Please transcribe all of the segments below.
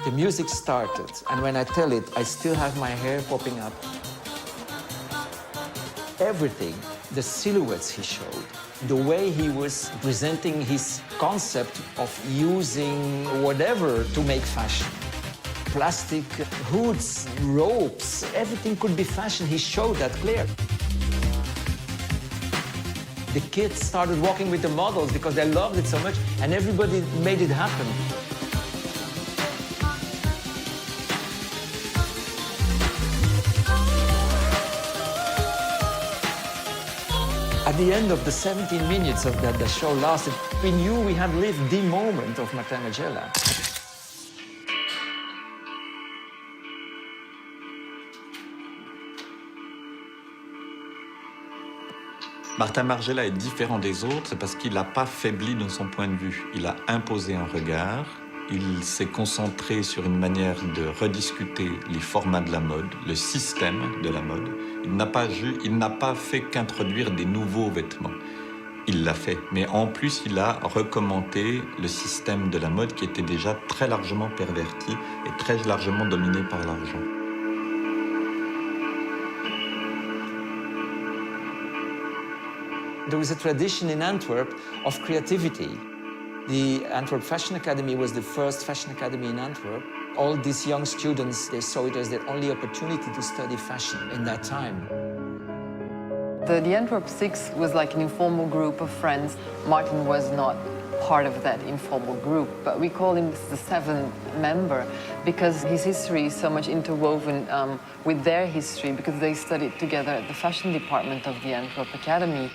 The music started, and when I tell it, I still have my hair popping up. Everything, the silhouettes he showed, the way he was presenting his concept of using whatever to make fashion. Plastic hoods, ropes, everything could be fashion. He showed that clear. The kids started walking with the models because they loved it so much, and everybody made it happen. At the end of the 17 minutes of that the show lasted, we knew we had lived the moment of Martin Margiela. Martin Margiela est différent des autres, c'est parce qu'il n'a pas faibli dans son point de vue. Il a imposé un regard, il s'est concentré sur une manière de rediscuter les formats de la mode, le système de la mode. Il n'a pas fait qu'introduire des nouveaux vêtements. Il l'a fait, mais en plus, il a recommandé le système de la mode qui était déjà très largement perverti et très largement dominé par l'argent. There was a tradition in Antwerp of creativity. The Antwerp Fashion Academy was the first fashion academy in Antwerp. All these young students, they saw it as their only opportunity to study fashion in that time. The Antwerp Six was like an informal group of friends. Martin was not part of that informal group, but we call him the seventh member because his history is so much interwoven with their history because they studied together at the fashion department of the Antwerp Academy.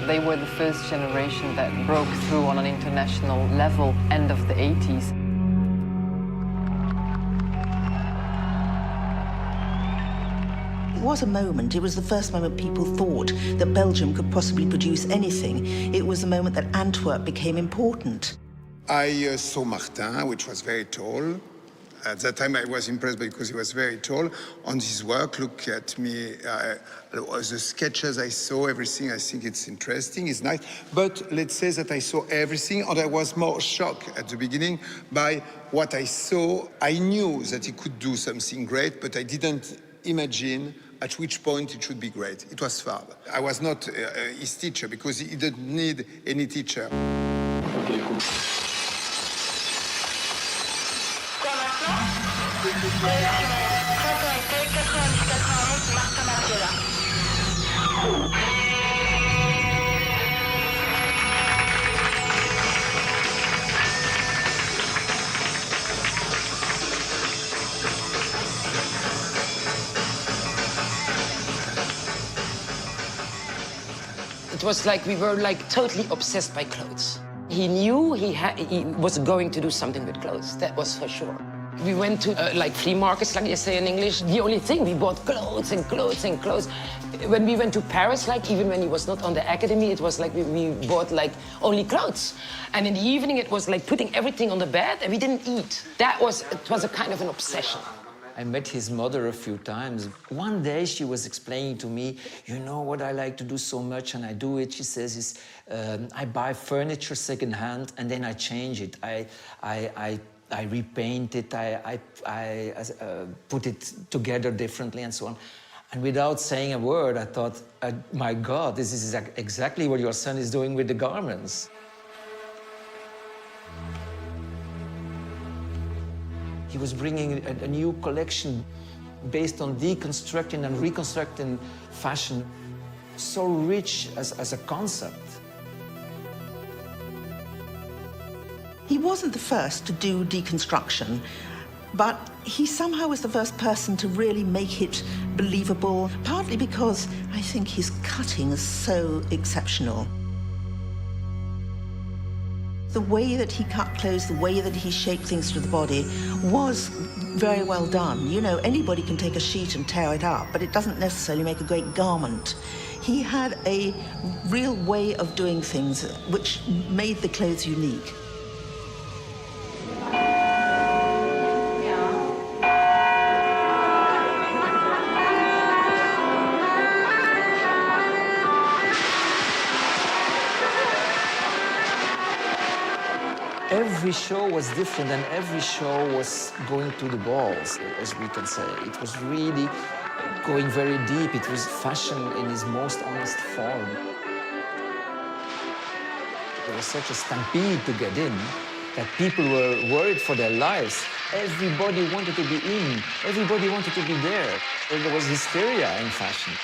They were the first generation that broke through on an international level, end of the 80s. It was a moment, it was the first moment people thought that Belgium could possibly produce anything. It was the moment that Antwerp became important. I saw Martin, which was very tall. At that time, I was impressed because he was very tall. On his work, look at me, the sketches I saw, everything, I think it's interesting, it's nice. But let's say that I saw everything, and I was more shocked at the beginning by what I saw. I knew that he could do something great, but I didn't imagine at which point it should be great. It was far. I was not his teacher because he didn't need any teacher. Okay, cool. It was like we were like totally obsessed by clothes. He knew he was going to do something with clothes, that was for sure. We went to like flea markets, like you say in English. The only thing, we bought clothes and clothes and clothes. When we went to Paris, like even when he was not on the academy, it was like we bought like only clothes. And in the evening, it was like putting everything on the bed and we didn't eat. It was a kind of an obsession. I met his mother a few times. One day she was explaining to me, you know what I like to do so much, and I do it, she says, is I buy furniture secondhand and then I change it. I repaint it, I put it together differently and so on. And without saying a word, I thought, my God, this is exactly what your son is doing with the garments. He was bringing a new collection based on deconstructing and reconstructing fashion, so rich as a concept. He wasn't the first to do deconstruction, but he somehow was the first person to really make it believable, partly because I think his cutting is so exceptional. The way that he cut clothes, the way that he shaped things to the body was very well done. You know, anybody can take a sheet and tear it up, but it doesn't necessarily make a great garment. He had a real way of doing things which made the clothes unique. every show was different and every show was going to the balls, as we can say. It was really going very deep. It was fashion in its most honest form. There was such a stampede to get in that people were worried for their lives. Everybody wanted to be in. Everybody wanted to be there. There was hysteria in fashion.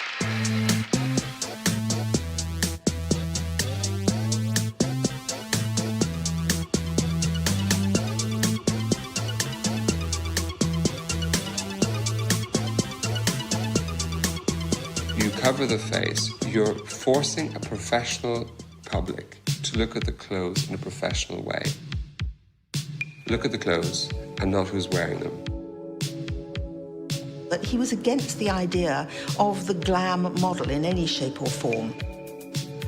You cover the face, you're forcing a professional public to look at the clothes in a professional way. Look at the clothes and not who's wearing them. But he was against the idea of the glam model in any shape or form.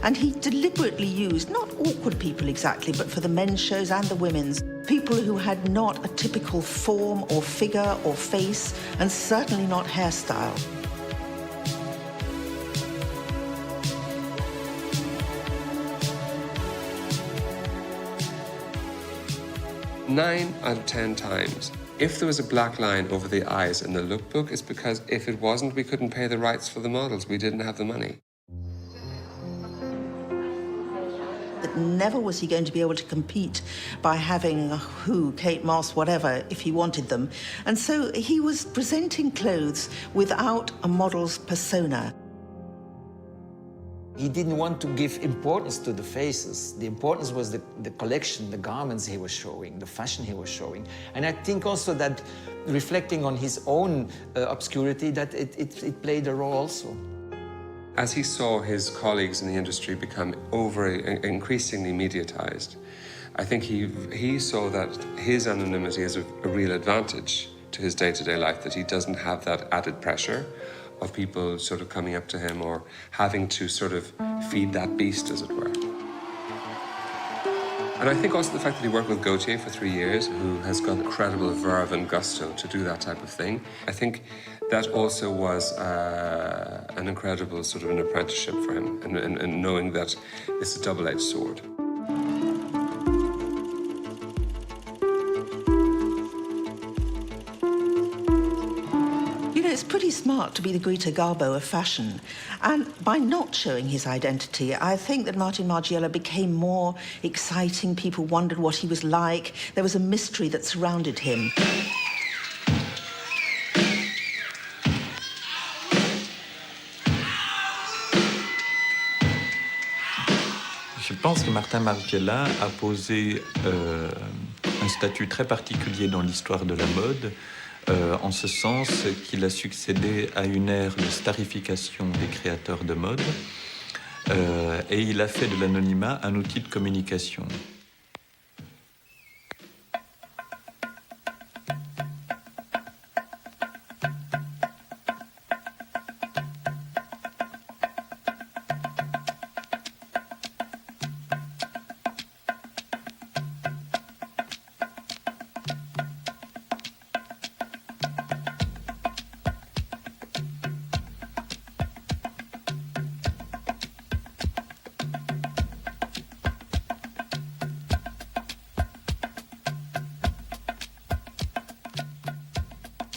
And he deliberately used, not awkward people exactly, but for the men's shows and the women's, people who had not a typical form or figure or face, and certainly not hairstyle. Nine out of 10 times, if there was a black line over the eyes in the lookbook, it's because if it wasn't, we couldn't pay the rights for the models. We didn't have the money. But never was he going to be able to compete by having who, Kate Moss, whatever, if he wanted them. And so he was presenting clothes without a model's persona. He didn't want to give importance to the faces. The importance was the collection, the garments he was showing, the fashion he was showing. And I think also that, reflecting on his own obscurity, that it played a role also. As he saw his colleagues in the industry become increasingly mediatized, I think he saw that his anonymity is a real advantage to his day-to-day life, that he doesn't have that added pressure of people sort of coming up to him or having to sort of feed that beast, as it were. And I think also the fact that he worked with Gaultier for 3 years, who has got incredible verve and gusto to do that type of thing, I think that also was an incredible sort of an apprenticeship for him, and knowing that it's a double-edged sword. It's pretty smart to be the Greta Garbo of fashion. And by not showing his identity, I think that Martin Margiela became more exciting. People wondered what he was like. There was a mystery that surrounded him. Je pense que Martin Margiela a posé un statut très particulier dans l'histoire de la mode, en ce sens qu'il a succédé à une ère de starification des créateurs de mode, et il a fait de l'anonymat un outil de communication.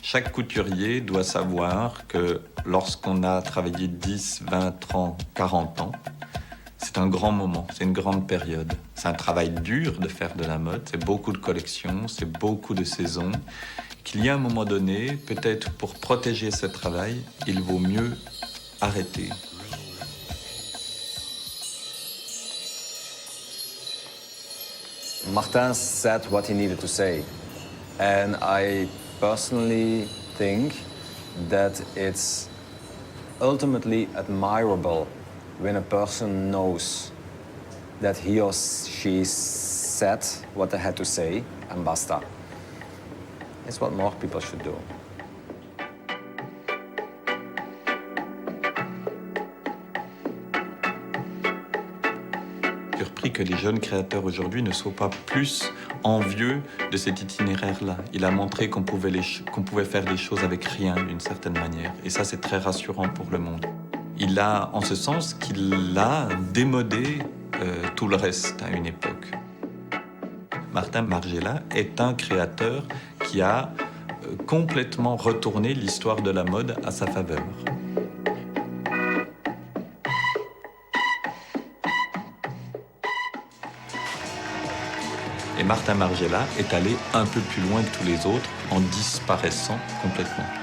Chaque couturier doit savoir que lorsqu'on a travaillé 10, 20, 30, 40 ans, c'est un grand moment, c'est une grande période. C'est un travail dur de faire de la mode, c'est beaucoup de collections, c'est beaucoup de saisons. Qu'il y a un moment donné, peut-être pour protéger ce travail, il vaut mieux arrêter. Martin said what he needed to say, and I personally think that it's ultimately admirable when a person knows that he or she said what they had to say and basta. It's what more people should do. Surpris que les jeunes créateurs aujourd'hui ne soient pas plus envieux de cet itinéraire-là. Il a montré qu'on pouvait faire des choses avec rien, d'une certaine manière. Et ça, c'est très rassurant pour le monde. Il a, en ce sens, qu'il a démodé tout le reste à une époque. Martin Margiela est un créateur qui a complètement retourné l'histoire de la mode à sa faveur. Et Martin Margiela est allé un peu plus loin que tous les autres en disparaissant complètement.